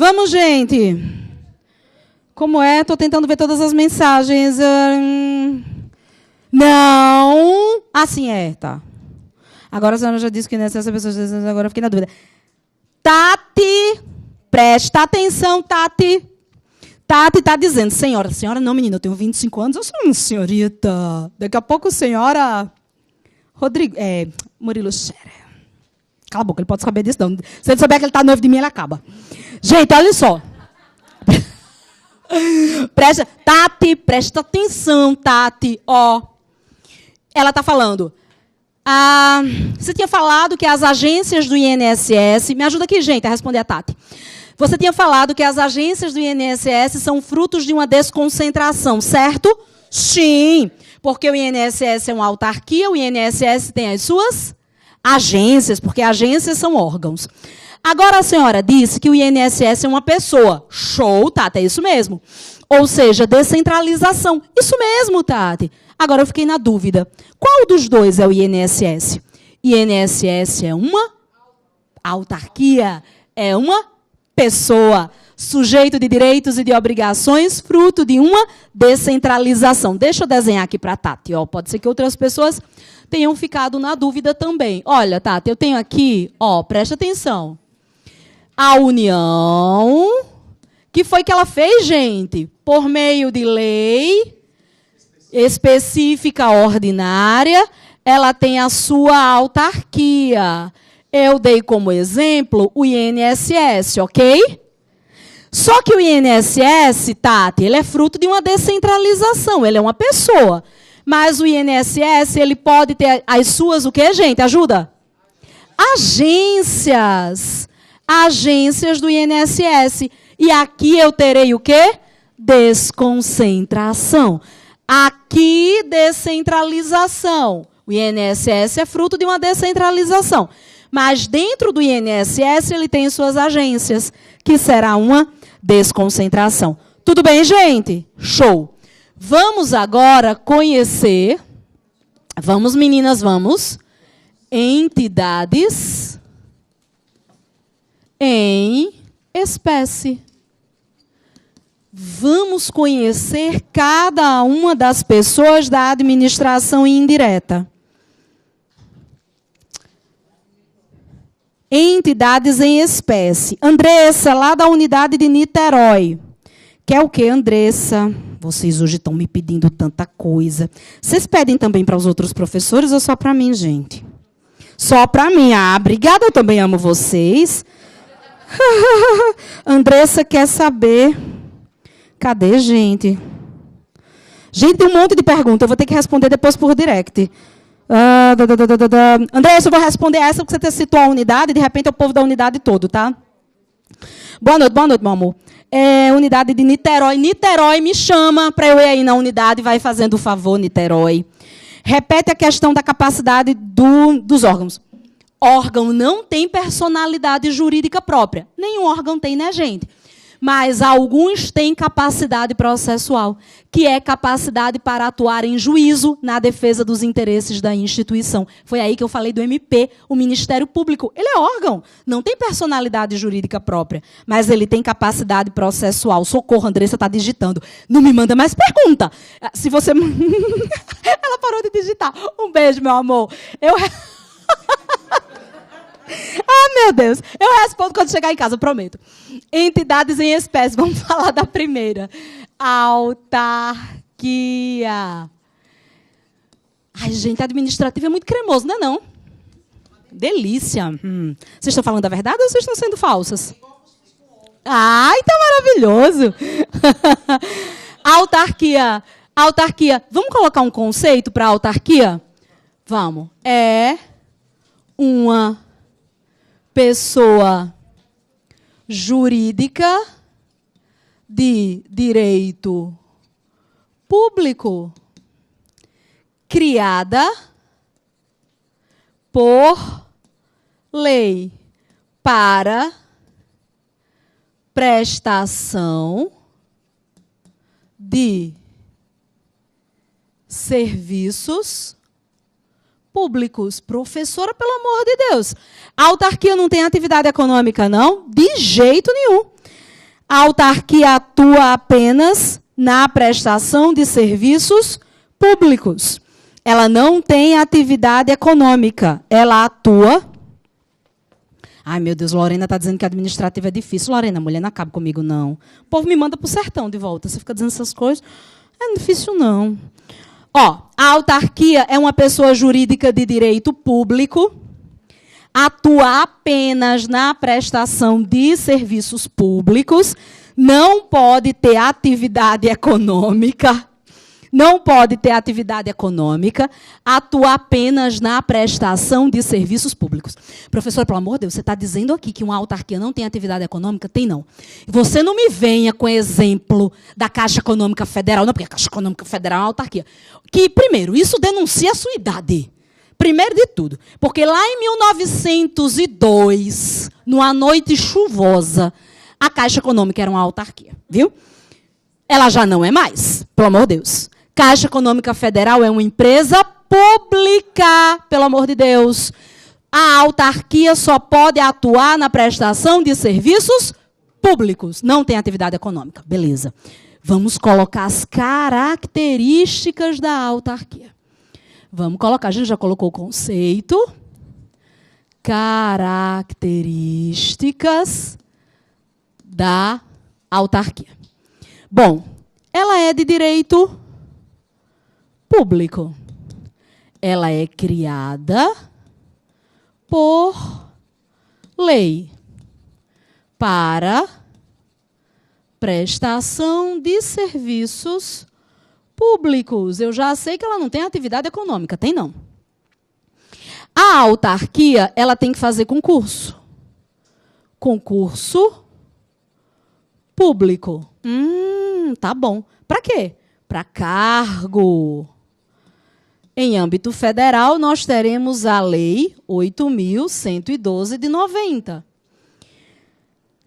Vamos, gente. Como é? Estou tentando ver todas as mensagens. Não. Assim é, tá. Agora a senhora já disse que nessa pessoa, agora eu fiquei na dúvida. Tati, presta atenção, Tati. Tati está dizendo, senhora não, menina, eu tenho 25 anos, eu sou uma senhorita. Daqui a pouco, senhora... Murilo Scherer. Cala a boca, ele pode saber disso, não. Se ele souber que ele está noivo de mim, ele acaba. Gente, olha só. Tati, presta atenção, Tati. Ó, ela está falando. Você tinha falado que as agências do INSS... Me ajuda aqui, gente, a responder a Tati. Você tinha falado que as agências do INSS são frutos de uma desconcentração, certo? Sim, porque o INSS é uma autarquia, o INSS tem as suas agências, porque agências são órgãos. Agora a senhora disse que o INSS é uma pessoa. Show, Tati, é isso mesmo. Ou seja, descentralização. Isso mesmo, Tati. Agora eu fiquei na dúvida. Qual dos dois é o INSS? INSS é uma autarquia, é uma pessoa, sujeito de direitos e de obrigações, fruto de uma descentralização. Deixa eu desenhar aqui para a Tati. Ó, pode ser que outras pessoas tenham ficado na dúvida também. Olha, Tati, eu tenho aqui, ó, presta atenção. A União, que foi que ela fez, gente? Por meio de lei específica ordinária, ela tem a sua autarquia. Eu dei como exemplo o INSS, ok? Só que o INSS, Tati, ele é fruto de uma descentralização, ele é uma pessoa. Mas o INSS, ele pode ter as suas, o quê, gente? Ajuda? Agências. Agências do INSS. E aqui eu terei o quê? Desconcentração. Aqui, descentralização. O INSS é fruto de uma descentralização. Mas dentro do INSS ele tem suas agências, que será uma desconcentração. Tudo bem, gente? Show. Vamos agora conhecer, vamos meninas, vamos, entidades em espécie. Vamos conhecer cada uma das pessoas da administração indireta. Entidades em espécie. Andressa, lá da unidade de Niterói. Quer o quê, Andressa? Vocês hoje estão me pedindo tanta coisa. Vocês pedem também para os outros professores ou só para mim, gente? Só para mim. Obrigada, eu também amo vocês. Andressa quer saber... Cadê, gente? Gente, tem um monte de perguntas. Eu vou ter que responder depois por direct. Andressa, eu vou responder essa porque você citou a unidade, de repente é o povo da unidade todo, tá? Boa noite, meu amor. Unidade de Niterói. Niterói me chama para eu ir aí na unidade, vai fazendo o favor, Niterói. Repete a questão da capacidade dos órgãos. Órgão não tem personalidade jurídica própria. Nenhum órgão tem, né, gente? Mas alguns têm capacidade processual, que é capacidade para atuar em juízo na defesa dos interesses da instituição. Foi aí que eu falei do MP, o Ministério Público. Ele é órgão, não tem personalidade jurídica própria, mas ele tem capacidade processual. Socorro, Andressa está digitando. Não me manda mais pergunta. Se você... Ela parou de digitar. Um beijo, meu amor. Meu Deus. Eu respondo quando chegar em casa, eu prometo. Entidades em espécie. Vamos falar da primeira. Autarquia. Ai, gente, administrativo é muito cremoso, não é não? Delícia. Vocês estão falando a verdade ou vocês estão sendo falsas? Ai, tá maravilhoso. Autarquia. Autarquia. Vamos colocar um conceito para autarquia? Vamos. É uma pessoa jurídica de direito público criada por lei para prestação de serviços públicos. Professora, pelo amor de Deus. A autarquia não tem atividade econômica, não? De jeito nenhum. A autarquia atua apenas na prestação de serviços públicos. Ela não tem atividade econômica. Ela atua... Ai, meu Deus, Lorena está dizendo que administrativa é difícil. Lorena, mulher, não acaba comigo, não. O povo me manda para o sertão de volta. Você fica dizendo essas coisas. É difícil, não. Ó, a autarquia é uma pessoa jurídica de direito público, atua apenas na prestação de serviços públicos, não pode ter atividade econômica, atua apenas na prestação de serviços públicos. Professor, pelo amor de Deus, você está dizendo aqui que uma autarquia não tem atividade econômica? Tem, não. Você não me venha com exemplo da Caixa Econômica Federal, não, porque a Caixa Econômica Federal é uma autarquia. Que, primeiro, isso denuncia a sua idade. Primeiro de tudo, porque lá em 1902, numa noite chuvosa, a Caixa Econômica era uma autarquia, viu? Ela já não é mais, pelo amor de Deus. Caixa Econômica Federal é uma empresa pública, pelo amor de Deus. A autarquia só pode atuar na prestação de serviços públicos. Não tem atividade econômica. Beleza. Vamos colocar as características da autarquia. Vamos colocar, a gente já colocou o conceito. Características da autarquia. Bom, ela é de direito público. Ela é criada por lei para prestação de serviços públicos. Eu já sei que ela não tem atividade econômica, tem não. A autarquia, ela tem que fazer concurso. Concurso público. Tá bom. Para quê? Para cargo. Em âmbito federal, nós teremos a Lei 8.112 de 90.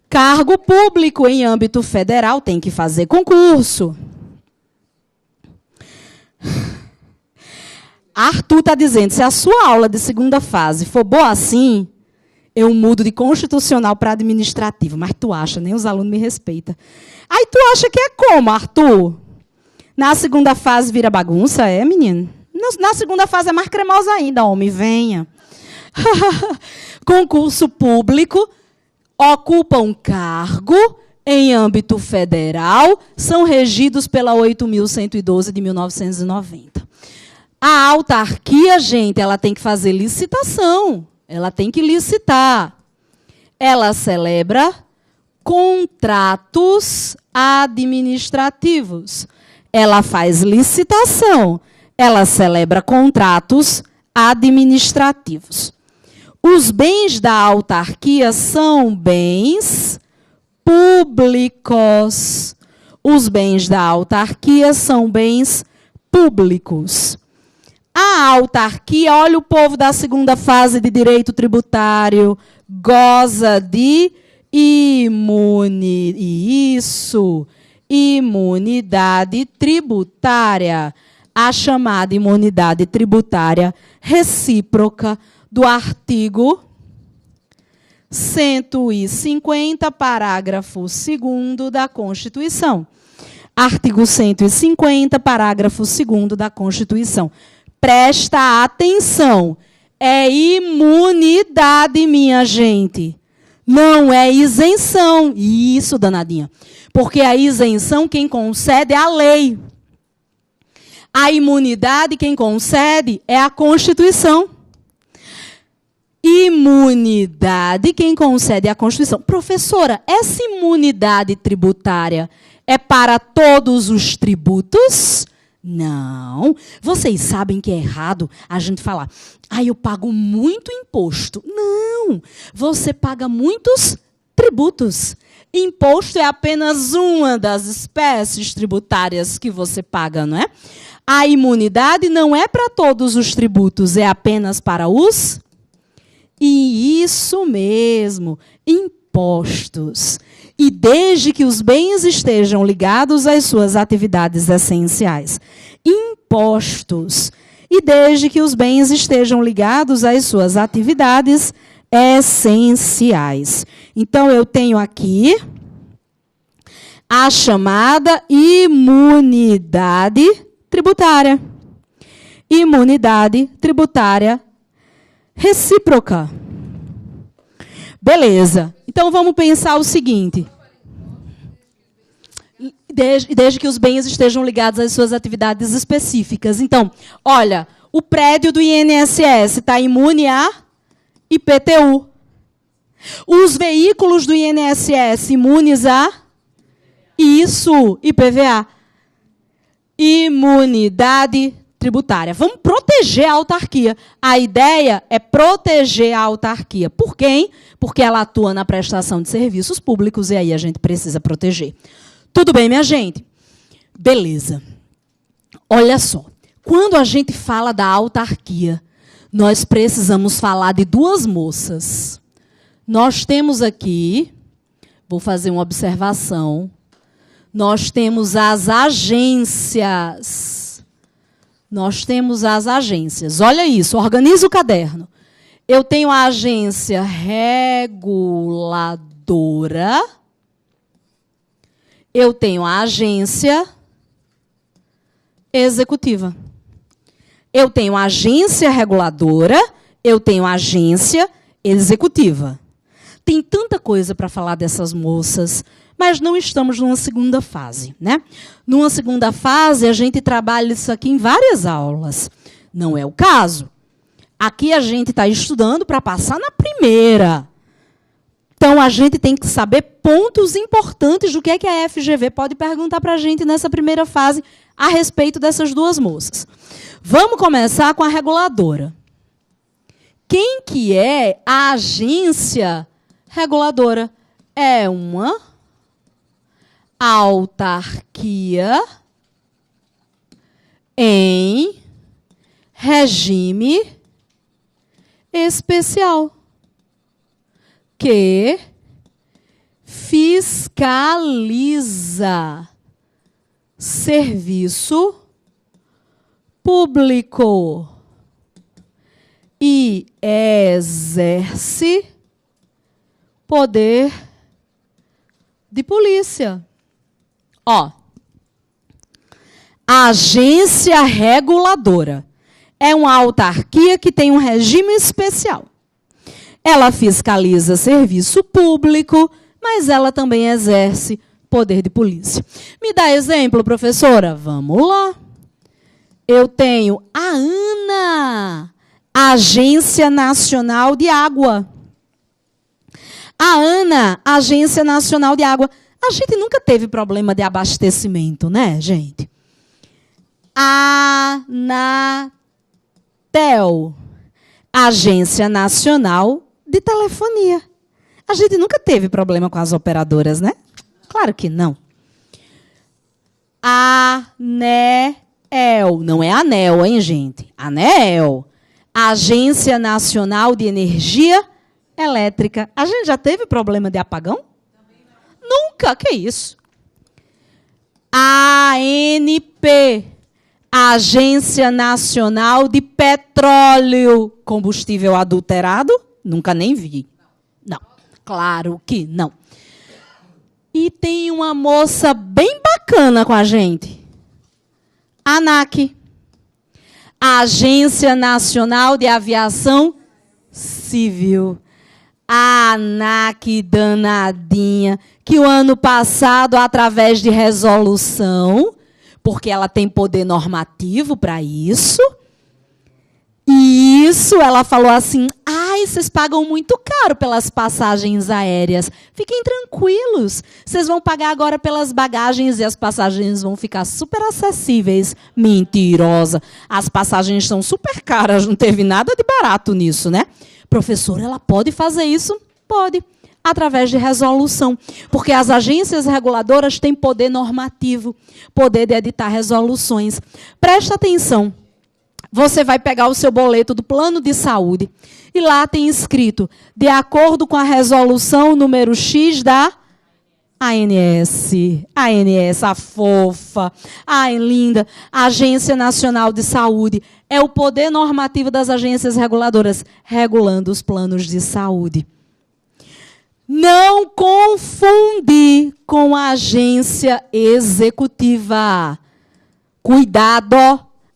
Cargo público em âmbito federal tem que fazer concurso. Arthur está dizendo, se a sua aula de segunda fase for boa assim, eu mudo de constitucional para administrativo. Mas tu acha, nem os alunos me respeitam. Aí tu acha que é como, Arthur? Na segunda fase vira bagunça, é, menino? Na segunda fase é mais cremosa ainda, homem, venha. Concurso público, ocupa um cargo em âmbito federal, são regidos pela 8.112 de 1990. A autarquia, gente, ela tem que fazer licitação. Ela tem que licitar. Ela celebra contratos administrativos. Ela faz licitação. Ela celebra contratos administrativos. Os bens da autarquia são bens públicos. Os bens da autarquia são bens públicos. A autarquia, olha o povo da segunda fase de direito tributário, goza de imunidade tributária. A chamada imunidade tributária recíproca do artigo 150, parágrafo 2º da Constituição. Artigo 150, parágrafo 2º da Constituição. Presta atenção. É imunidade, minha gente. Não é isenção. Isso, danadinha. Porque a isenção, quem concede é a lei. A imunidade, quem concede é a Constituição. Imunidade, quem concede é a Constituição. Professora, essa imunidade tributária é para todos os tributos? Não. Vocês sabem que é errado a gente falar, eu pago muito imposto. Não. Você paga muitos tributos. Imposto é apenas uma das espécies tributárias que você paga, não é? A imunidade não é para todos os tributos, é apenas para os... E isso mesmo, impostos. E desde que os bens estejam ligados às suas atividades essenciais. Impostos. E desde que os bens estejam ligados às suas atividades essenciais. Então, eu tenho aqui A chamada imunidade tributária. Imunidade tributária recíproca. Beleza. Então, vamos pensar o seguinte. Desde que os bens estejam ligados às suas atividades específicas. Então, olha, o prédio do INSS está imune a IPTU. Os veículos do INSS imunes a isso, IPVA. Imunidade tributária. Vamos proteger a autarquia. A ideia é proteger a autarquia. Por quem? Porque ela atua na prestação de serviços públicos e aí a gente precisa proteger. Tudo bem, minha gente? Beleza. Olha só. Quando a gente fala da autarquia, nós precisamos falar de duas moças. Nós temos aqui, vou fazer uma observação, nós temos as agências. Nós temos as agências. Olha isso, organiza o caderno. Eu tenho a agência reguladora. Eu tenho a agência executiva. Eu tenho a agência reguladora, eu tenho a agência executiva. Tem tanta coisa para falar dessas moças, mas não estamos numa segunda fase, né? Numa segunda fase, a gente trabalha isso aqui em várias aulas. Não é o caso. Aqui a gente está estudando para passar na primeira. Então, a gente tem que saber pontos importantes do que é que a FGV pode perguntar para a gente nessa primeira fase a respeito dessas duas moças. Vamos começar com a reguladora. Quem que é a agência reguladora? É uma autarquia em regime especial que fiscaliza serviço público e exerce poder de polícia. Ó, a agência reguladora é uma autarquia que tem um regime especial. Ela fiscaliza serviço público, mas ela também exerce poder de polícia. Me dá exemplo, professora? Vamos lá. Eu tenho a ANA, Agência Nacional de Água. A ANA, Agência Nacional de Água. A gente nunca teve problema de abastecimento, né, gente? A Anatel, Agência Nacional de Telefonia. A gente nunca teve problema com as operadoras, né? Claro que não. ANEEL, não é ANEL, hein, gente? ANEEL, Agência Nacional de Energia Elétrica. A gente já teve problema de apagão? Nunca, que isso? ANP, Agência Nacional de Petróleo, combustível adulterado? Nunca nem vi. Não, claro que não. E tem uma moça bem bacana com a gente. ANAC, Agência Nacional de Aviação Civil. A ANAC danadinha, que o ano passado, através de resolução, porque ela tem poder normativo para isso, ela falou assim, vocês pagam muito caro pelas passagens aéreas. Fiquem tranquilos, vocês vão pagar agora pelas bagagens e as passagens vão ficar super acessíveis. Mentirosa. As passagens são super caras, não teve nada de barato nisso, né? Professora, ela pode fazer isso? Pode, através de resolução. Porque as agências reguladoras têm poder normativo, poder de editar resoluções. Presta atenção. Você vai pegar o seu boleto do plano de saúde e lá tem escrito, de acordo com a resolução número X da ANS, a fofa, a linda, Agência Nacional de Saúde. É o poder normativo das agências reguladoras, regulando os planos de saúde. Não confundir com a agência executiva. Cuidado,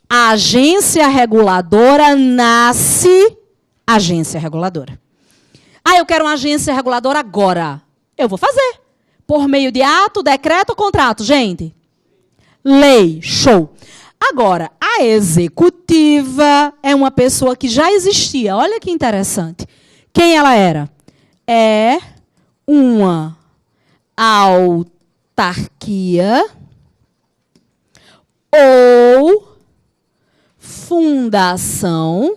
a agência reguladora nasce agência reguladora. Ah, eu quero uma agência reguladora agora. Eu vou fazer. Por meio de ato, decreto ou contrato, gente? Lei, show. Agora, a executiva é uma pessoa que já existia. Olha que interessante. Quem ela era? É uma autarquia ou fundação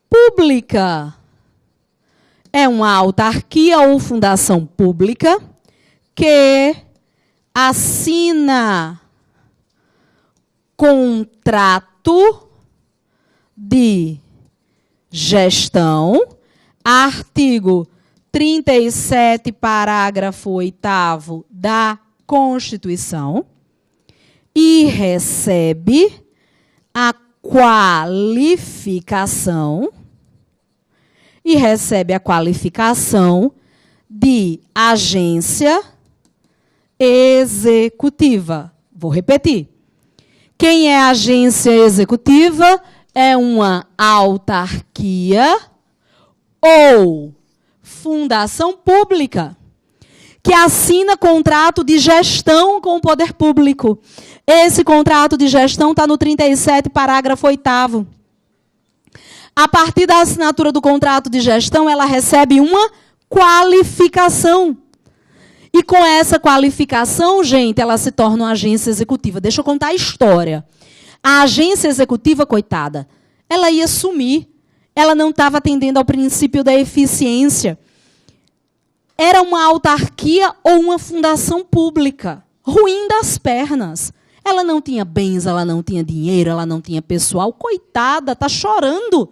pública. É uma autarquia ou fundação pública que assina contrato de gestão, artigo 37, parágrafo 8º da Constituição, e recebe a qualificação de agência executiva. Vou repetir. Quem é agência executiva? É uma autarquia ou fundação pública que assina contrato de gestão com o poder público. Esse contrato de gestão está no 37, parágrafo 8º. A partir da assinatura do contrato de gestão, ela recebe uma qualificação. E com essa qualificação, gente, ela se torna uma agência executiva. Deixa eu contar a história. A agência executiva, coitada, ela ia sumir. Ela não estava atendendo ao princípio da eficiência. Era uma autarquia ou uma fundação pública. Ruim das pernas. Ela não tinha bens, ela não tinha dinheiro, ela não tinha pessoal. Coitada, está chorando.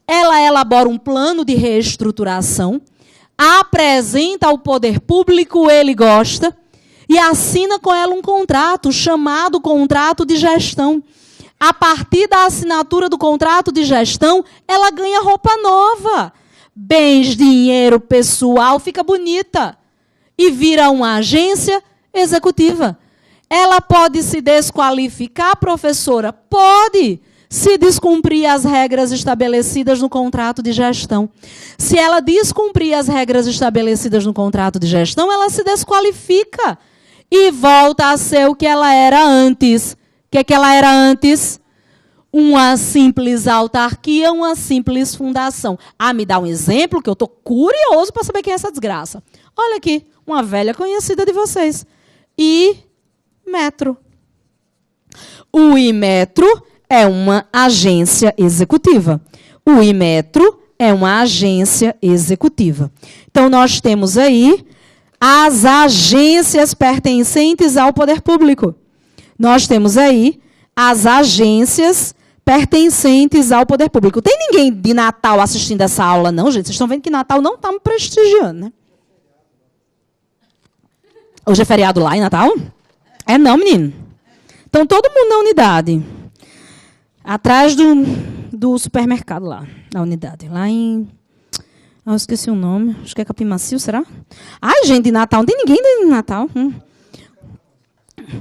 Ela elabora um plano de reestruturação, apresenta ao poder público, ele gosta, e assina com ela um contrato, chamado contrato de gestão. A partir da assinatura do contrato de gestão, ela ganha roupa nova. Bens, dinheiro, pessoal, fica bonita. E vira uma agência executiva. Ela pode se desqualificar, professora? Pode, se descumprir as regras estabelecidas no contrato de gestão. Se ela descumprir as regras estabelecidas no contrato de gestão, ela se desqualifica e volta a ser o que ela era antes. O que ela era antes? Uma simples autarquia, uma simples fundação. Ah, me dá um exemplo, que eu estou curioso para saber quem é essa desgraça. Olha aqui, uma velha conhecida de vocês. Imetro. O Imetro é uma agência executiva. O Imetro é uma agência executiva. Então, nós temos aí as agências pertencentes ao poder público. Nós temos aí as agências pertencentes ao poder público. Tem ninguém de Natal assistindo essa aula, não, gente? Vocês estão vendo que Natal não está me prestigiando, né? Hoje é feriado lá em Natal? É não, menino. Então, todo mundo na unidade. Atrás do supermercado lá, na unidade. Lá em... eu esqueci o nome. Acho que é Capim Macio, será? Ai, gente, de Natal. Não tem ninguém de Natal.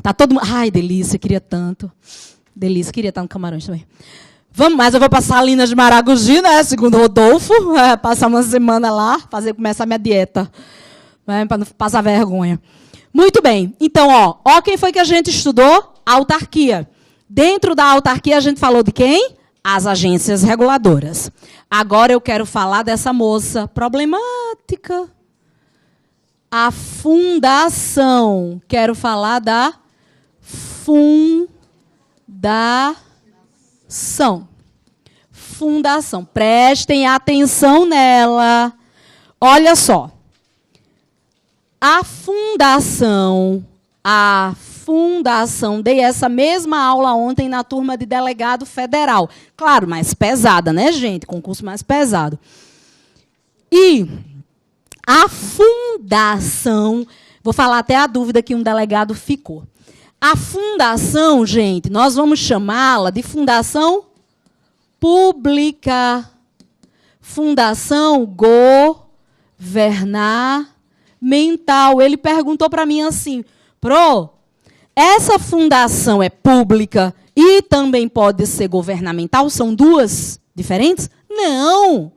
Tá todo mundo... Ai, delícia, queria tanto. Delícia, queria estar no Camarões também. Vamos, mas eu vou para Salinas de Maragogi, né? Segundo Rodolfo. Passar uma semana lá, começar minha dieta. Né, para não passar vergonha. Muito bem. Então, ó quem foi que a gente estudou? Autarquia. Dentro da autarquia, a gente falou de quem? As agências reguladoras. Agora eu quero falar dessa moça problemática. A fundação. Quero falar da fundação. Fundação. Prestem atenção nela. Olha só. A fundação, dei essa mesma aula ontem na turma de delegado federal. Claro, mais pesada, né, gente? Concurso mais pesado. E a fundação, vou falar até a dúvida que um delegado ficou. A fundação, gente, nós vamos chamá-la de fundação pública. Fundação governamental. Ele perguntou para mim assim, essa fundação é pública e também pode ser governamental? São duas diferentes? Não!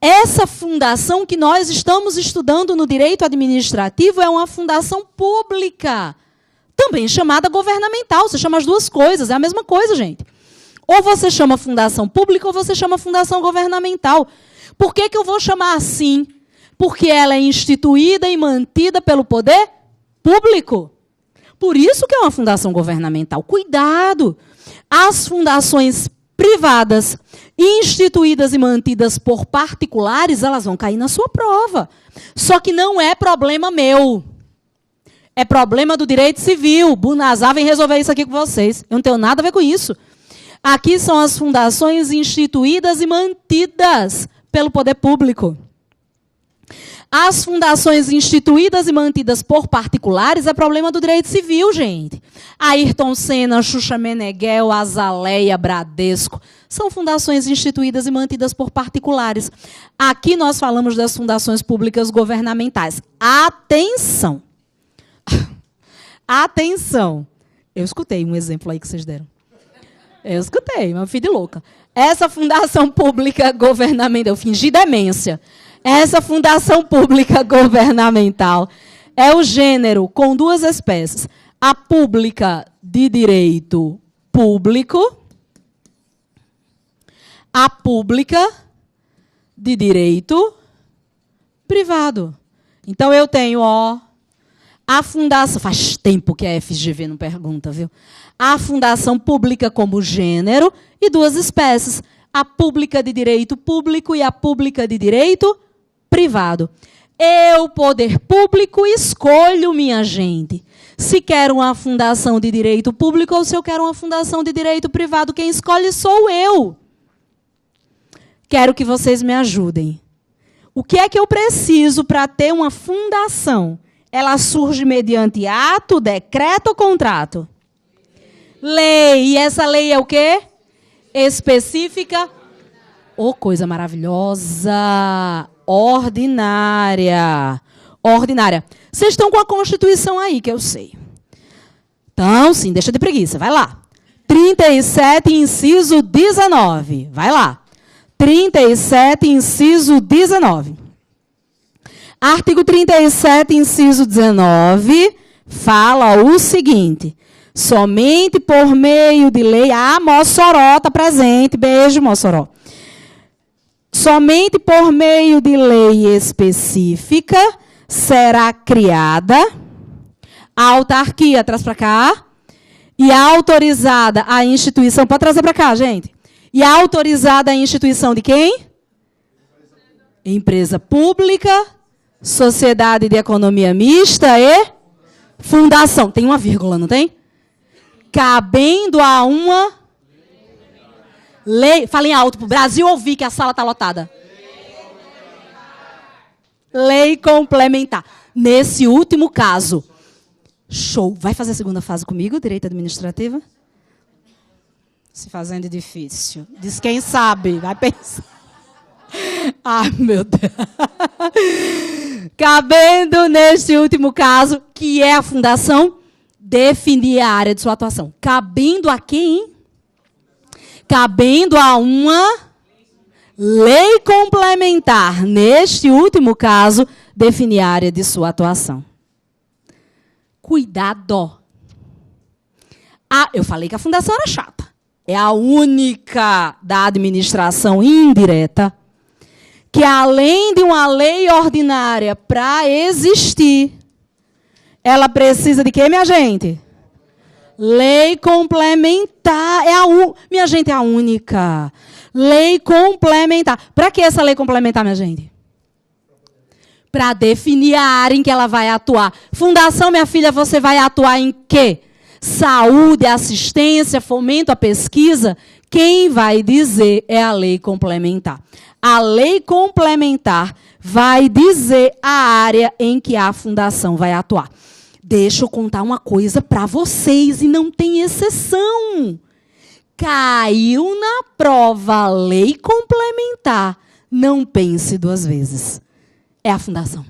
Essa fundação que nós estamos estudando no direito administrativo é uma fundação pública, também chamada governamental. Você chama as duas coisas, é a mesma coisa, gente. Ou você chama fundação pública ou você chama fundação governamental. Por que eu vou chamar assim? Porque ela é instituída e mantida pelo poder público. Por isso que é uma fundação governamental. Cuidado! As fundações privadas, instituídas e mantidas por particulares, elas vão cair na sua prova. Só que não é problema meu. É problema do direito civil. Bunazar vem resolver isso aqui com vocês. Eu não tenho nada a ver com isso. Aqui são as fundações instituídas e mantidas pelo poder público. As fundações instituídas e mantidas por particulares é problema do direito civil, gente. Ayrton Senna, Xuxa Meneghel, Azaleia, Bradesco, são fundações instituídas e mantidas por particulares. Aqui nós falamos das fundações públicas governamentais. Atenção! Atenção! Eu escutei um exemplo aí que vocês deram. Eu escutei, meu filho de louca. Essa fundação pública governamental, eu fingi demência. Essa fundação pública governamental é o gênero com duas espécies. A pública de direito público, a pública de direito privado. Então, eu tenho, a fundação... Faz tempo que a FGV não pergunta, viu? A fundação pública como gênero e duas espécies. A pública de direito público e a pública de direito privado. Eu, poder público, escolho, minha gente, se quero uma fundação de direito público ou se eu quero uma fundação de direito privado. Quem escolhe sou eu. Quero que vocês me ajudem. O que é que eu preciso para ter uma fundação? Ela surge mediante ato, decreto ou contrato? Lei. E essa lei é o quê? Específica. Coisa maravilhosa. Ordinária. Ordinária. Vocês estão com a Constituição aí, que eu sei. Então, sim, deixa de preguiça. Vai lá. 37, inciso 19. Vai lá. 37, inciso 19. Artigo 37, inciso 19, fala o seguinte. Somente por meio de lei... Mossoró está presente. Beijo, Mossoró. Somente por meio de lei específica será criada a autarquia, traz para cá, e autorizada a instituição, pode trazer para cá, gente, e autorizada a instituição de quem? Empresa pública, sociedade de economia mista e fundação. Tem uma vírgula, não tem? Cabendo a uma... Lei, falem alto para o Brasil ouvir que a sala está lotada. Lei complementar. Nesse último caso, show. Vai fazer a segunda fase comigo, direito administrativo? Se fazendo difícil. Diz quem sabe, vai pensar. Meu Deus. Cabendo neste último caso, que é a fundação, definir a área de sua atuação. Cabendo a quem? Cabendo a uma lei complementar, neste último caso, definir a área de sua atuação. Cuidado. Eu falei que a fundação era chata. É a única da administração indireta que, além de uma lei ordinária para existir, ela precisa de quê, minha gente? Lei complementar. Minha gente, é a única. Lei complementar. Para que essa lei complementar, minha gente? Para definir a área em que ela vai atuar. Fundação, minha filha, você vai atuar em quê? Saúde, assistência, fomento à pesquisa? Quem vai dizer é a lei complementar. A lei complementar vai dizer a área em que a fundação vai atuar. Deixa eu contar uma coisa para vocês, e não tem exceção. Caiu na prova lei complementar. Não pense duas vezes. É a fundação.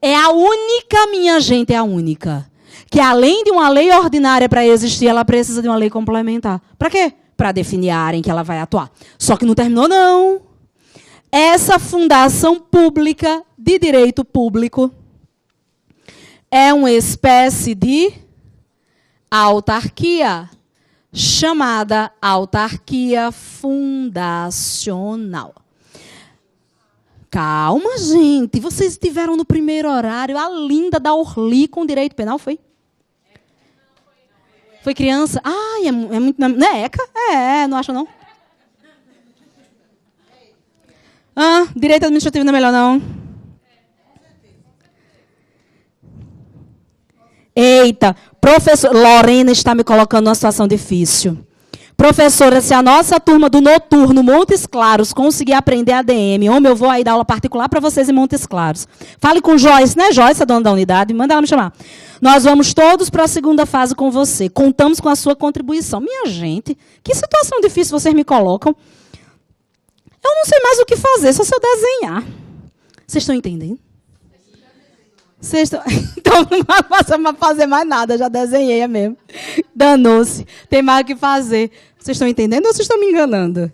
É a única, minha gente, é a única. Que além de uma lei ordinária para existir, ela precisa de uma lei complementar. Para quê? Para definir a área em que ela vai atuar. Só que não terminou, não. Essa fundação pública de direito público é uma espécie de autarquia, chamada autarquia fundacional. Calma, gente. Vocês estiveram no primeiro horário, a linda da Orly com direito penal, foi? Foi criança? Ai, é muito... Não é ECA? Não acha, não? Direito administrativo não é melhor, não? Eita, professor... Lorena está me colocando numa situação difícil. Professora, se a nossa turma do noturno Montes Claros conseguir aprender ADM, homem, eu vou aí dar aula particular para vocês em Montes Claros. Fale com Joyce, né, Joyce, a dona da unidade, manda ela me chamar. Nós vamos todos para a segunda fase com você. Contamos com a sua contribuição. Minha gente, que situação difícil vocês me colocam. Eu não sei mais o que fazer, só se eu desenhar. Vocês estão entendendo? Então não vai passar para fazer mais nada, já desenhei mesmo. Danou-se. Tem mais o que fazer. Vocês estão entendendo ou vocês estão me enganando?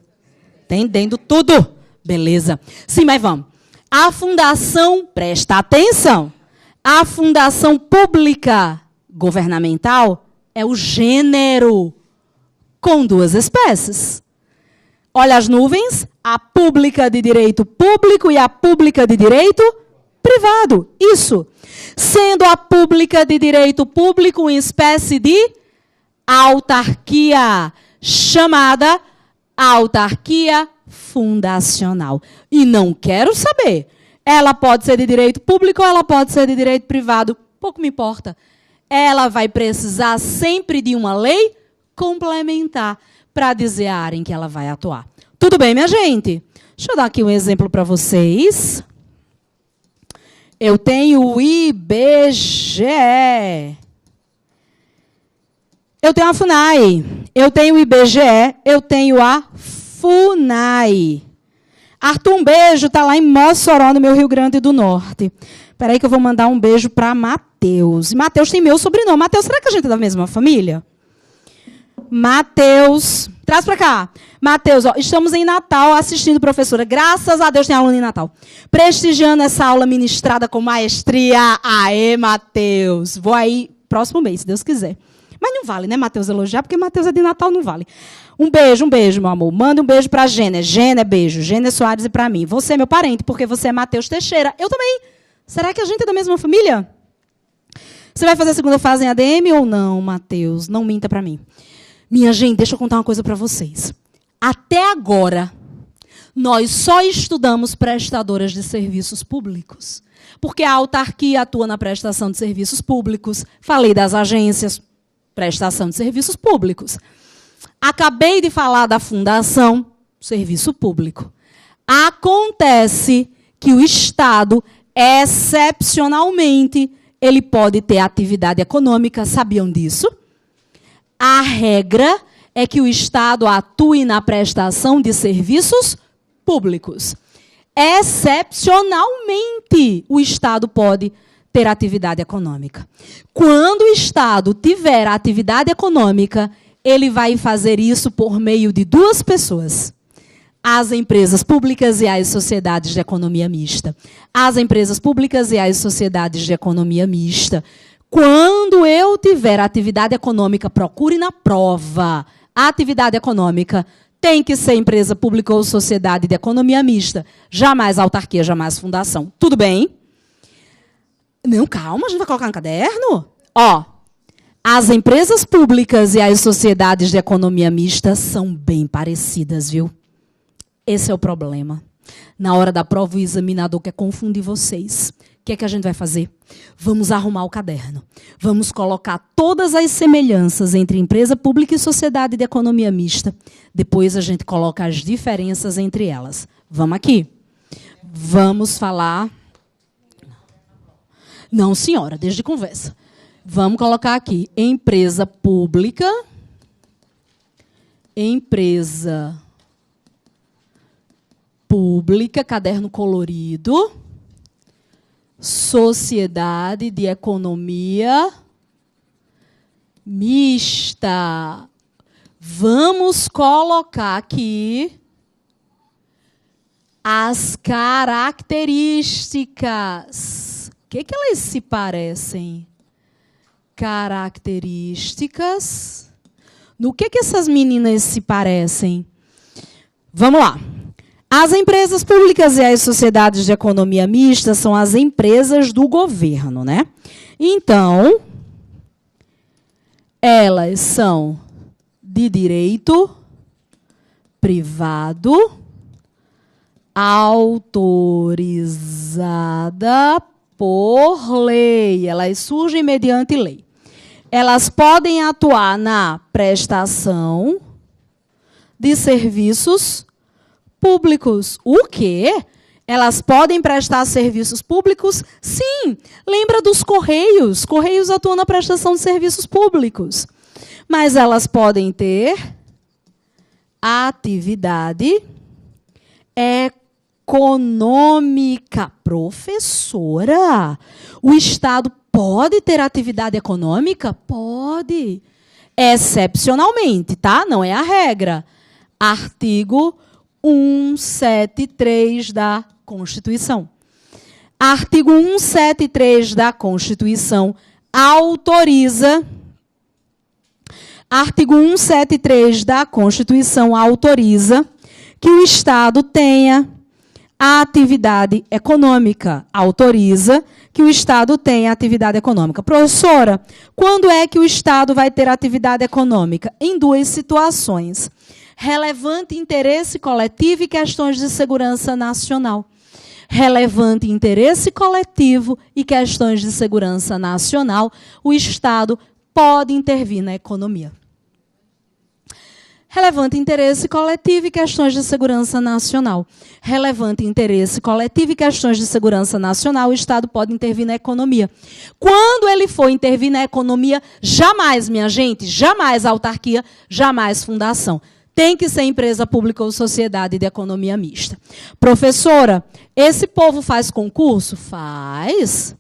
Entendendo tudo. Beleza. Sim, mas vamos. A fundação, presta atenção, a fundação pública governamental é o gênero com duas espécies. Olha as nuvens, a pública de direito público e a pública de direito privado. Isso. Sendo a pública de direito público uma espécie de autarquia, chamada autarquia fundacional. E não quero saber. Ela pode ser de direito público ou ela pode ser de direito privado. Pouco me importa. Ela vai precisar sempre de uma lei complementar para dizer a área em que ela vai atuar. Tudo bem, minha gente? Deixa eu dar aqui um exemplo para vocês. Eu tenho o IBGE. Eu tenho a FUNAI. Eu tenho o IBGE. Eu tenho a FUNAI. Arthur, um beijo. Está lá em Mossoró, no meu Rio Grande do Norte. Espera aí que eu vou mandar um beijo para Matheus. E Matheus tem meu sobrenome. Matheus, será que a gente é da mesma família? Matheus. Traz para cá. Matheus, estamos em Natal assistindo, professora. Graças a Deus tem aluno em Natal. Prestigiando essa aula ministrada com maestria. Aê, Matheus. Vou aí próximo mês, se Deus quiser. Mas não vale, né, Matheus, elogiar, porque Matheus é de Natal, não vale. Um beijo, meu amor. Manda um beijo para a Gênia. Gênia, beijo. Gênia Soares e para mim. Você é meu parente, porque você é Matheus Teixeira. Eu também. Será que a gente é da mesma família? Você vai fazer a segunda fase em ADM ou não, Matheus? Não minta para mim. Minha gente, deixa eu contar uma coisa para vocês. Até agora, nós só estudamos prestadoras de serviços públicos. Porque a autarquia atua na prestação de serviços públicos. Falei das agências, prestação de serviços públicos. Acabei de falar da fundação, serviço público. Acontece que o Estado, excepcionalmente, ele pode ter atividade econômica. Sabiam disso? A regra é que o Estado atue na prestação de serviços públicos. Excepcionalmente, o Estado pode ter atividade econômica. Quando o Estado tiver atividade econômica, ele vai fazer isso por meio de duas pessoas. As empresas públicas e as sociedades de economia mista. As empresas públicas e as sociedades de economia mista. Quando eu tiver atividade econômica, procure na prova. A atividade econômica tem que ser empresa pública ou sociedade de economia mista. Jamais autarquia, jamais fundação. Tudo bem? Não, calma, a gente vai colocar no caderno. Ó, as empresas públicas e as sociedades de economia mista são bem parecidas, viu? Esse é o problema. Na hora da prova, o examinador quer confundir vocês. O que é que a gente vai fazer? Vamos arrumar o caderno. Vamos colocar todas as semelhanças entre empresa pública e sociedade de economia mista. Depois a gente coloca as diferenças entre elas. Vamos aqui. Vamos falar... Não, senhora, desde conversa. Vamos colocar aqui. Empresa pública. Empresa pública, caderno colorido. sociedade de economia mista. Vamos colocar aqui as características. O que elas se parecem? Características. No que essas meninas se parecem? Vamos lá. As empresas públicas e as sociedades de economia mista são as empresas do governo, né? Então, elas são de direito privado, autorizada por lei. Elas surgem mediante lei. Elas podem atuar na prestação de serviços públicos. O quê? Elas podem prestar serviços públicos? Sim. Lembra dos Correios? Correios atuam na prestação de serviços públicos. Mas elas podem ter atividade econômica. Professora, o Estado pode ter atividade econômica? Pode. Excepcionalmente, tá? Não é a regra. Artigo 173 da Constituição. Artigo 173 da Constituição autoriza. Artigo 173 da Constituição autoriza que o Estado tenha a atividade econômica. Autoriza que o Estado tenha atividade econômica. Professora, quando é que o Estado vai ter atividade econômica? Em duas situações. Relevante interesse coletivo e questões de segurança nacional. Relevante interesse coletivo e questões de segurança nacional, o Estado pode intervir na economia. Relevante interesse coletivo e questões de segurança nacional. Relevante interesse coletivo e questões de segurança nacional, o Estado pode intervir na economia. Quando ele for intervir na economia, jamais, minha gente, jamais autarquia, jamais fundação. Tem que ser empresa pública ou sociedade de economia mista. Professora, esse povo faz concurso? Faz.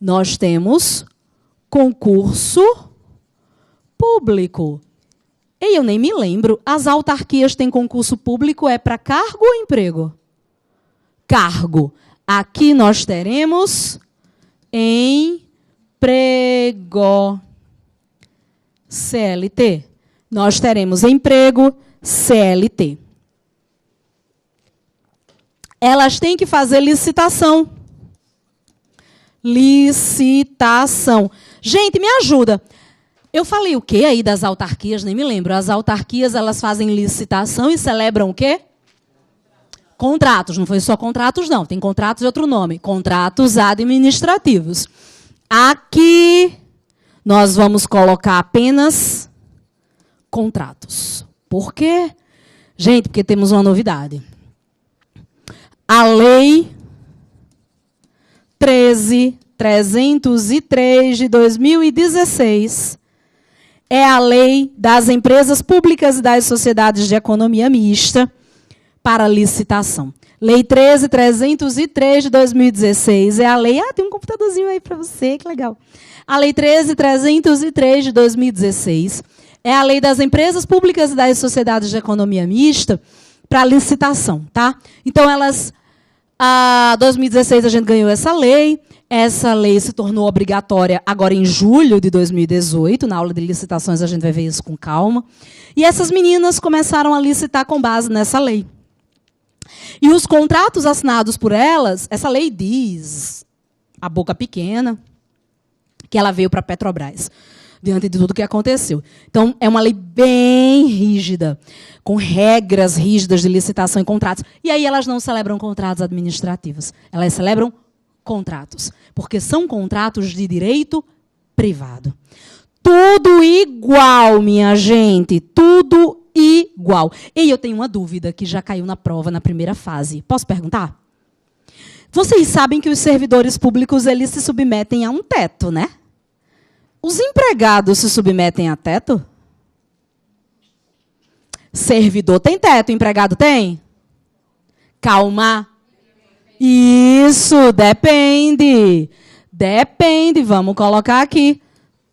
Nós temos concurso público. E eu nem me lembro, as autarquias têm concurso público, é para cargo ou emprego? Cargo. Aqui nós teremos emprego. CLT. Nós teremos emprego, CLT. Elas têm que fazer licitação. Licitação. Gente, me ajuda. Eu falei o quê aí das autarquias? Nem me lembro. As autarquias, elas fazem licitação e celebram o quê? Contratos. Não foi só contratos, não. Tem contratos de outro nome. Contratos administrativos. Aqui, nós vamos colocar apenas contratos. Por quê? Gente, porque temos uma novidade. A Lei 13.303 de 2016 é a lei das empresas públicas e das sociedades de economia mista para licitação. Lei 13.303 de 2016 é a lei... Ah, tem um computadorzinho aí para você, que legal. A Lei 13.303 de 2016 é a lei das empresas públicas e das sociedades de economia mista para licitação, tá? Então, elas... Em 2016, a gente ganhou essa lei. Essa lei se tornou obrigatória agora em julho de 2018. Na aula de licitações, a gente vai ver isso com calma. E essas meninas começaram a licitar com base nessa lei. E os contratos assinados por elas, essa lei diz, a boca pequena, que ela veio para a Petrobras, diante de tudo que aconteceu. Então, é uma lei bem rígida, com regras rígidas de licitação e contratos. E aí elas não celebram contratos administrativos. Elas celebram contratos, porque são contratos de direito privado. Tudo igual, minha gente, tudo igual. E eu tenho uma dúvida que já caiu na prova na primeira fase. Posso perguntar? Vocês sabem que os servidores públicos, eles se submetem a um teto, né? Os empregados se submetem a teto? Servidor tem teto, empregado tem? Calma. Isso, depende. Depende, vamos colocar aqui.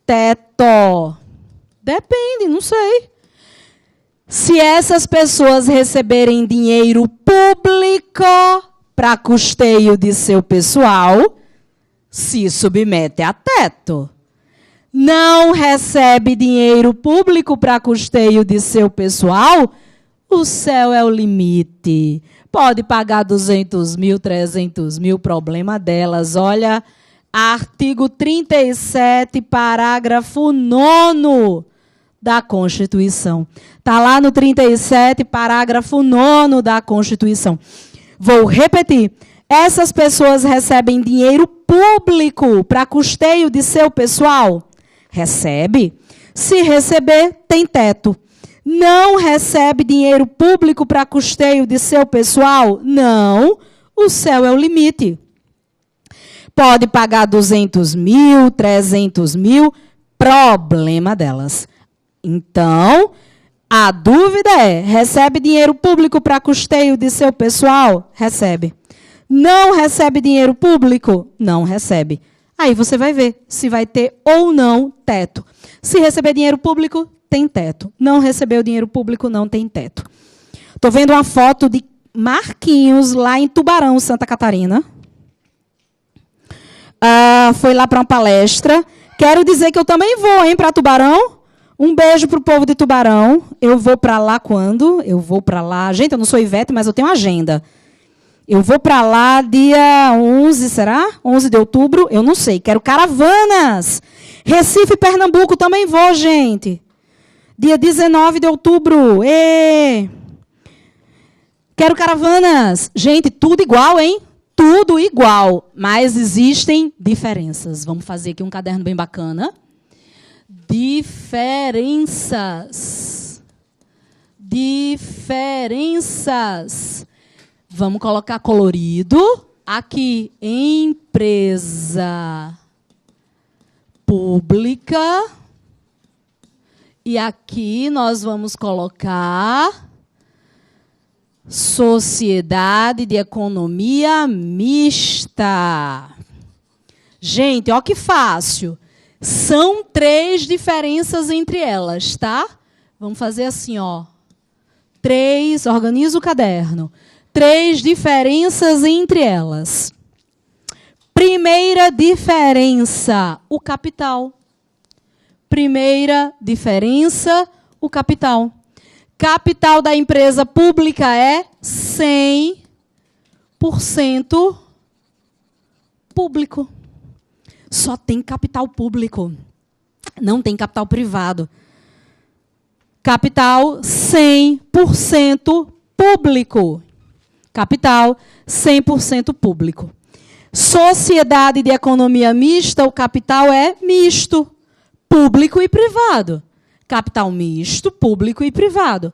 Teto. Depende, não sei. Se essas pessoas receberem dinheiro público para custeio de seu pessoal, se submete a teto. Não recebe dinheiro público para custeio de seu pessoal, o céu é o limite. Pode pagar 200 mil, 300 mil, problema delas. Olha, artigo 37, parágrafo 9º da Constituição. Está lá no 37, parágrafo 9º da Constituição. Vou repetir. Essas pessoas recebem dinheiro público para custeio de seu pessoal? Recebe. Se receber, tem teto. Não recebe dinheiro público para custeio de seu pessoal? Não. O céu é o limite. Pode pagar 200 mil, 300 mil, problema delas. Então, a dúvida é, recebe dinheiro público para custeio de seu pessoal? Recebe. Não recebe dinheiro público? Não recebe. Aí você vai ver se vai ter ou não teto. Se receber dinheiro público, tem teto. Não recebeu dinheiro público, não tem teto. Estou vendo uma foto de Marquinhos lá em Tubarão, Santa Catarina. Foi lá para uma palestra. Quero dizer que eu também vou, para Tubarão. Um beijo para o povo de Tubarão. Eu vou para lá quando? Eu vou para lá. Gente, eu não sou Ivete, mas eu tenho agenda. Eu vou para lá dia 11, será? 11 de outubro? Eu não sei. Quero caravanas. Recife, Pernambuco, também vou, gente. Dia 19 de outubro. Quero caravanas. Gente, tudo igual, hein? Tudo igual. Mas existem diferenças. Vamos fazer aqui um caderno bem bacana. Diferenças. Diferenças. Vamos colocar colorido. Aqui, empresa pública. E aqui nós vamos colocar sociedade de economia mista. Gente, olha que fácil. São 3 diferenças entre elas, tá? Vamos fazer assim, ó. 3, organiza o caderno. 3 diferenças entre elas. Primeira diferença, o capital. Primeira diferença, o capital. Capital da empresa pública é 100% público. Só tem capital público. Não tem capital privado. Capital 100% público. Capital 100% público. Sociedade de economia mista, o capital é misto, público e privado. Capital misto, público e privado.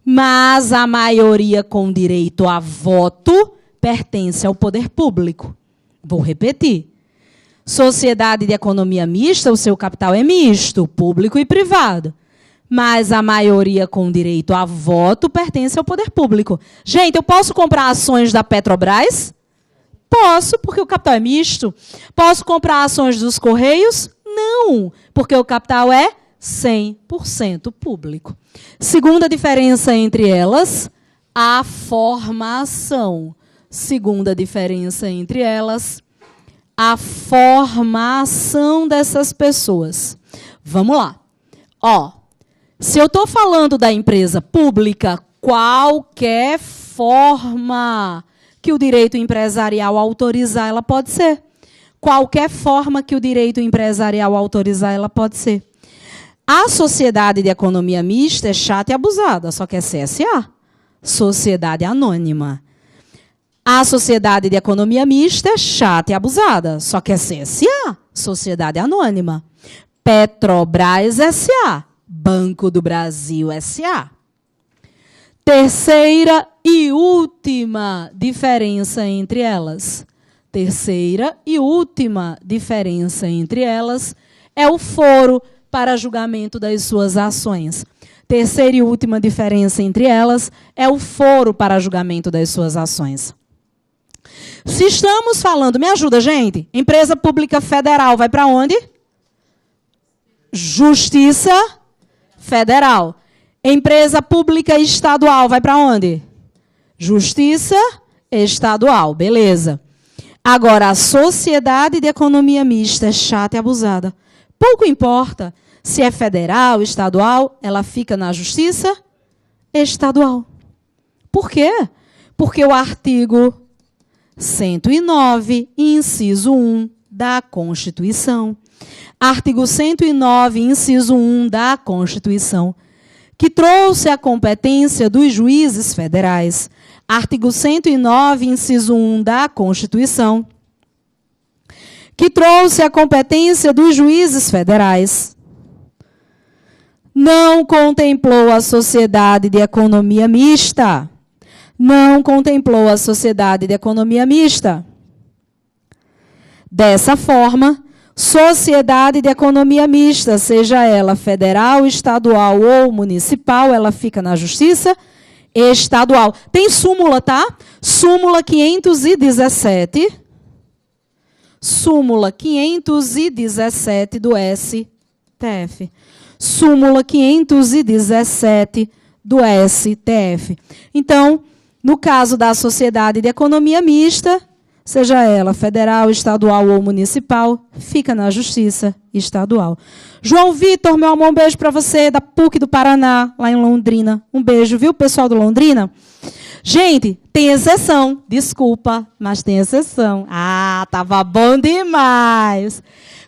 Mas a maioria com direito a voto pertence ao poder público. Vou repetir. Sociedade de economia mista, o seu capital é misto, público e privado. Mas a maioria com direito a voto pertence ao poder público. Gente, eu posso comprar ações da Petrobras? Posso, porque o capital é misto. Posso comprar ações dos Correios? Não, porque o capital é 100% público. Segunda diferença entre elas, a formação. Segunda diferença entre elas, a formação dessas pessoas. Vamos lá. Se eu estou falando da empresa pública, qualquer forma que o direito empresarial autorizar, ela pode ser. Qualquer forma que o direito empresarial autorizar, ela pode ser. A sociedade de economia mista é chata e abusada, só que é CSA. Sociedade anônima. A sociedade de economia mista é chata e abusada, só que é CSA. Sociedade anônima. Petrobras S.A. Banco do Brasil S.A. Terceira e última diferença entre elas. Terceira e última diferença entre elas é o foro para julgamento das suas ações. Terceira e última diferença entre elas é o foro para julgamento das suas ações. Se estamos falando, me ajuda, gente. Empresa pública federal vai para onde? Justiça Federal. Empresa pública estadual vai para onde? Justiça Estadual, beleza. Agora, a sociedade de economia mista é chata e abusada. Pouco importa se é federal, estadual, ela fica na Justiça Estadual. Por quê? Porque o artigo 109, inciso 1 da Constituição. Artigo 109, inciso 1 da Constituição, que trouxe a competência dos juízes federais. Artigo 109, inciso 1 da Constituição, que trouxe a competência dos juízes federais. Não contemplou a sociedade de economia mista. Não contemplou a sociedade de economia mista. Dessa forma, sociedade de economia mista, seja ela federal, estadual ou municipal, ela fica na Justiça Estadual. Tem súmula, tá? Súmula 517. Súmula 517 do STF. Súmula 517 do STF. Então, no caso da sociedade de economia mista, seja ela federal, estadual ou municipal, fica na Justiça Estadual. João Vitor, meu amor, um beijo para você, da PUC do Paraná, lá em Londrina. Um beijo, viu, pessoal do Londrina? Gente, tem exceção, desculpa, mas tem exceção. Ah, tava bom demais.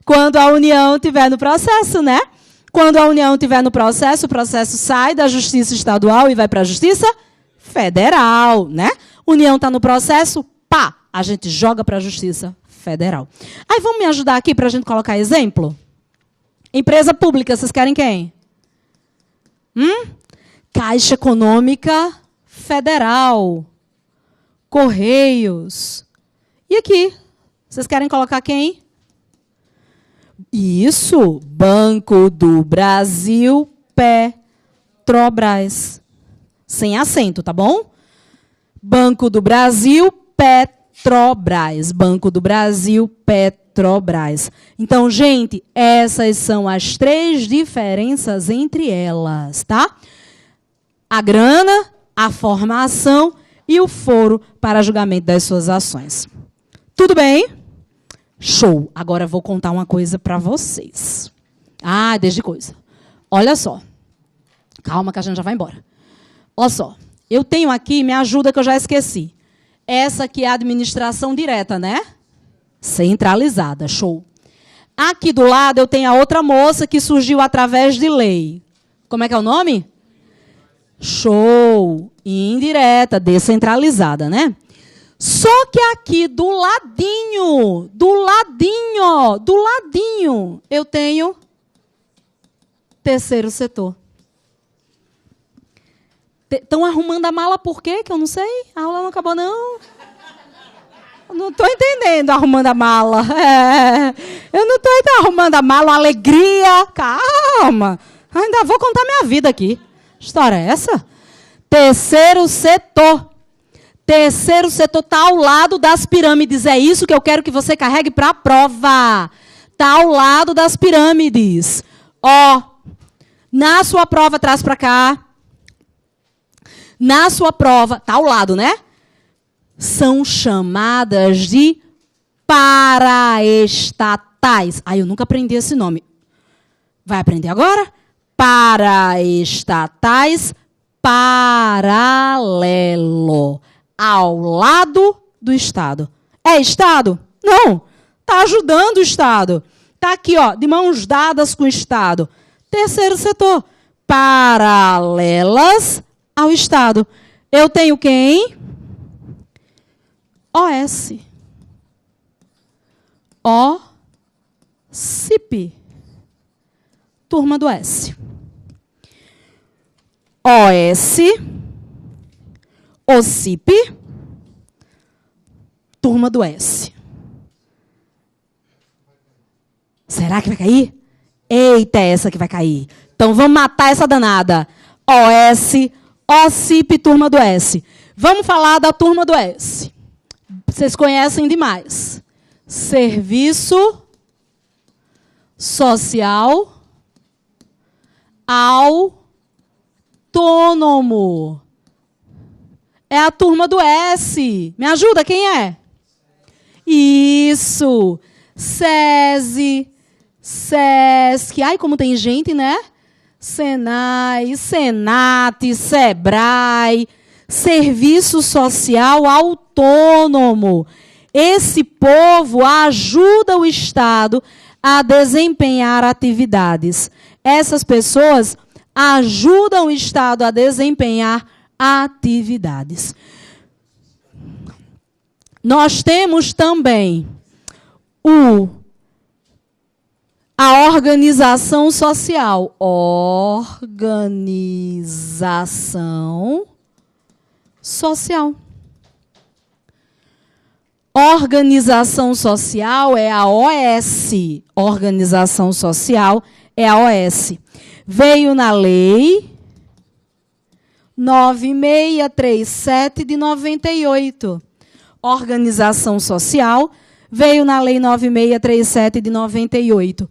Quando a União estiver no processo, né? Quando a União estiver no processo, o processo sai da Justiça Estadual e vai para a Justiça Federal, né? União está no processo, pá, a gente joga para a Justiça Federal. Aí, vamos me ajudar aqui para a gente colocar exemplo? Empresa pública, vocês querem quem? Caixa Econômica Federal. Correios. E aqui? Vocês querem colocar quem? Isso, Banco do Brasil, Petrobras. Sem acento, tá bom? Banco do Brasil, Petrobras. Banco do Brasil, Petrobras. Então, gente, essas são as 3 diferenças entre elas, tá? A grana, a formação e o foro para julgamento das suas ações. Tudo bem? Show. Agora eu vou contar uma coisa para vocês. Ah, desde coisa. Olha só. Calma que a gente já vai embora. Olha só. Eu tenho aqui, me ajuda que eu já esqueci. Essa aqui é a administração direta, né? Centralizada. Show. Aqui do lado eu tenho a outra moça que surgiu através de lei. Como é que é o nome? Show. Indireta, descentralizada, né? Só que aqui do ladinho, eu tenho terceiro setor. Estão arrumando a mala por quê? Que eu não sei. A aula não acabou, não. Eu não estou entendendo arrumando a mala. Eu não estou arrumando a mala, uma alegria. Calma. Ainda vou contar minha vida aqui. Que história é essa? Terceiro setor. Terceiro setor está ao lado das pirâmides. É isso que eu quero que você carregue para a prova. Está ao lado das pirâmides. Ó, na sua prova, traz para cá. Na sua prova, está ao lado, né? São chamadas de paraestatais. Eu nunca aprendi esse nome. Vai aprender agora? Paraestatais paralelo. Ao lado do Estado. É Estado? Não. Está ajudando o Estado. Está aqui, ó, de mãos dadas com o Estado. Terceiro setor. Paralelas ao Estado. Eu tenho quem? OS. OCIP. Turma do S. OS. OCIP. Turma do S. Será que vai cair? Eita, essa que vai cair. Então, vamos matar essa danada. OS, OCIP, turma do S. Vamos falar da turma do S. Vocês conhecem demais. Serviço social autônomo. É a turma do S. Me ajuda, quem é? Isso. SESI, SESC. Ai, como tem gente, né? Senai, Senat, Sebrae. Serviço social autônomo. Esse povo ajuda o Estado a desempenhar atividades. Essas pessoas ajudam o Estado a desempenhar atividades. Nós temos também a organização social. Organização social. Organização social é a OS. Organização social é a OS. Veio na lei 9637 de 98. Organização social veio na lei 9637 de 98.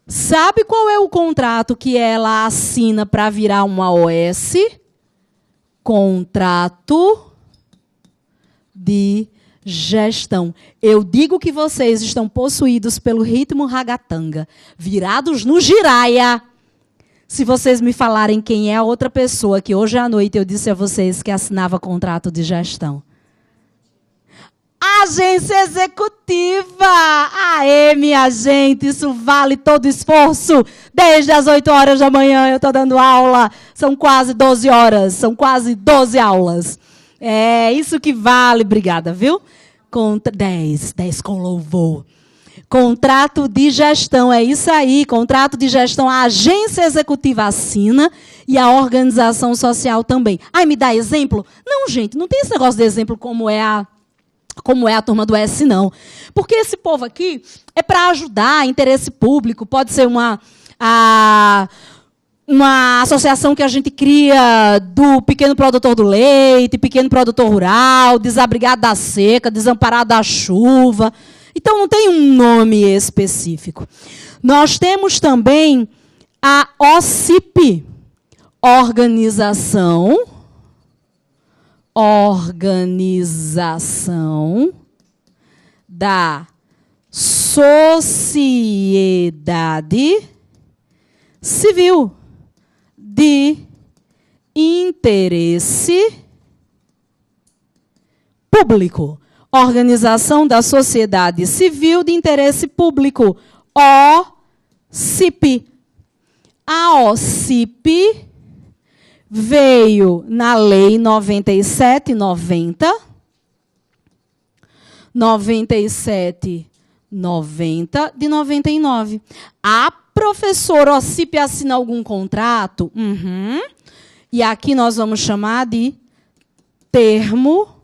Sabe qual é o contrato que ela assina para virar uma OS? Contrato de gestão. Eu digo que vocês estão possuídos pelo ritmo ragatanga, virados no giraia. Se vocês me falarem quem é a outra pessoa que hoje à noite eu disse a vocês que assinava contrato de gestão. Agência executiva! Aê, minha gente, isso vale todo esforço. Desde as 8 horas da manhã eu estou dando aula. São quase 12 horas, são quase 12 aulas. É isso que vale, obrigada, viu? 10 com louvor. Contrato de gestão, é isso aí. Contrato de gestão, a agência executiva assina e a organização social também. Ai, me dá exemplo? Não, gente, não tem esse negócio de exemplo como é a turma do S, não. Porque esse povo aqui é para ajudar, interesse público, pode ser uma associação que a gente cria do pequeno produtor do leite, pequeno produtor rural, desabrigado da seca, desamparado da chuva. Então, não tem um nome específico. Nós temos também a OCIP, Organização da Sociedade Civil de Interesse Público. Organização da Sociedade Civil de Interesse Público, OCIP. A OCIP veio na Lei 9790 de 99. A professora OCIP assina algum contrato? Uhum. E aqui nós vamos chamar de termo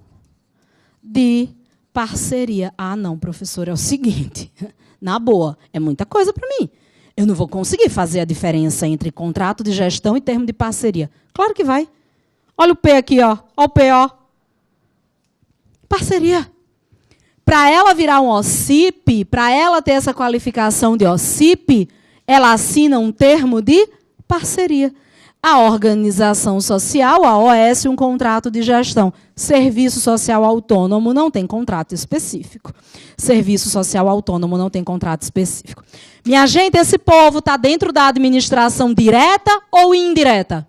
de parceria. Ah, não, professor, é o seguinte. Na boa, é muita coisa para mim. Eu não vou conseguir fazer a diferença entre contrato de gestão e termo de parceria. Claro que vai. Olha o P aqui, ó. Olha o P, ó. Parceria. Para ela virar um OCIP, para ela ter essa qualificação de OCIP, ela assina um termo de parceria. A organização social, a OS, um contrato de gestão. Serviço social autônomo não tem contrato específico. Serviço social autônomo não tem contrato específico. Minha gente, esse povo está dentro da administração direta ou indireta?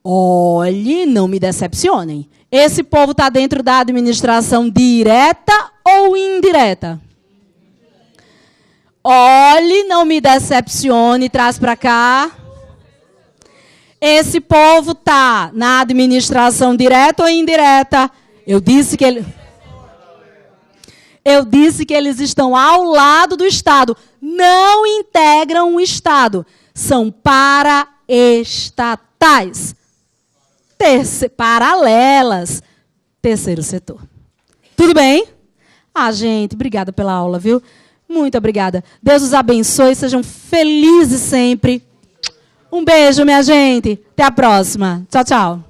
Olhe, não me decepcionem. Esse povo está dentro da administração direta ou indireta? Olhe, não me decepcione, traz para cá. Esse povo está na administração direta ou indireta? Eu disse que eles estão ao lado do Estado. Não integram o Estado. São paraestatais. Paralelas. Terceiro setor. Tudo bem? Ah, gente, obrigada pela aula, viu? Muito obrigada. Deus os abençoe, sejam felizes sempre. Um beijo, minha gente. Até a próxima. Tchau, tchau.